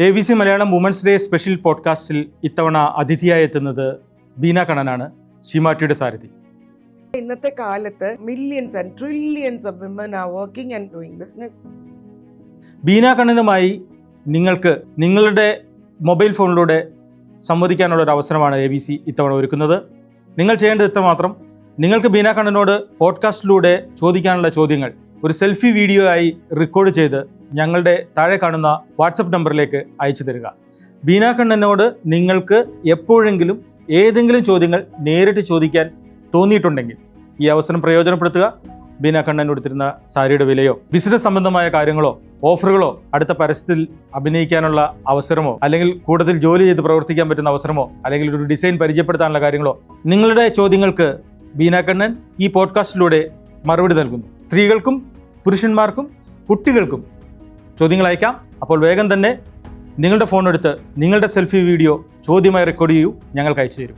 ABC Malayalam women's day special പോഡ്കാസ്റ്റിൽ ഇത്തവണ അതിഥിയായി എത്തുന്നത് ബീന കണ്ണനാണ്, ശീമാട്ടിയുടെ സാരഥി. ഇന്നത്തെ കാലത്ത് millions and trillions of women are working and doing business. Beena കണ്ണനുമായി നിങ്ങൾക്ക് നിങ്ങളുടെ മൊബൈൽ ഫോണിലൂടെ സംവദിക്കാനുള്ള ഒരു അവസരമാണ് ABC ഇത്തവണ ഒരുക്കുന്നത്. നിങ്ങൾ ചെയ്യേണ്ടത് ഇത്രമാത്രം: നിങ്ങൾക്ക് ബീന കണ്ണനോട് പോഡ്കാസ്റ്റിലൂടെ ചോദിക്കാനുള്ള ചോദ്യങ്ങൾ ഒരു സെൽഫി വീഡിയോ ആയി റെക്കോർഡ് ചെയ്ത് ഞങ്ങളുടെ താഴെ കാണുന്ന വാട്സപ്പ് നമ്പറിലേക്ക് അയച്ചു തരിക. ബീന കണ്ണനോട് നിങ്ങൾക്ക് എപ്പോഴെങ്കിലും ഏതെങ്കിലും ചോദ്യങ്ങൾ നേരിട്ട് ചോദിക്കാൻ തോന്നിയിട്ടുണ്ടെങ്കിൽ ഈ അവസരം പ്രയോജനപ്പെടുത്തുക. ബീന കണ്ണൻ കൊടുത്തിരുന്ന സാരിയുടെ വിലയോ ബിസിനസ് സംബന്ധമായ കാര്യങ്ങളോ ഓഫറുകളോ അടുത്ത പരസ്യത്തിൽ അഭിനയിക്കാനുള്ള അവസരമോ അല്ലെങ്കിൽ കൂടുതൽ ജോലി ചെയ്ത് പ്രവർത്തിക്കാൻ പറ്റുന്ന അവസരമോ അല്ലെങ്കിൽ ഒരു ഡിസൈൻ പരിചയപ്പെടുത്താനുള്ള കാര്യങ്ങളോ നിങ്ങളുടെ ചോദ്യങ്ങൾക്ക് ബീന കണ്ണൻ ഈ പോഡ്കാസ്റ്റിലൂടെ മറുപടി നൽകുന്നു. സ്ത്രീകൾക്കും പുരുഷന്മാർക്കും കുട്ടികൾക്കും ചോദ്യങ്ങൾ അയക്കാം. അപ്പോൾ വേഗം തന്നെ നിങ്ങളുടെ ഫോൺ എടുത്ത് നിങ്ങളുടെ സെൽഫി വീഡിയോ ചോദ്യമായി റെക്കോർഡ് ചെയ്യൂ, ഞങ്ങൾക്ക് അയച്ചു തരും.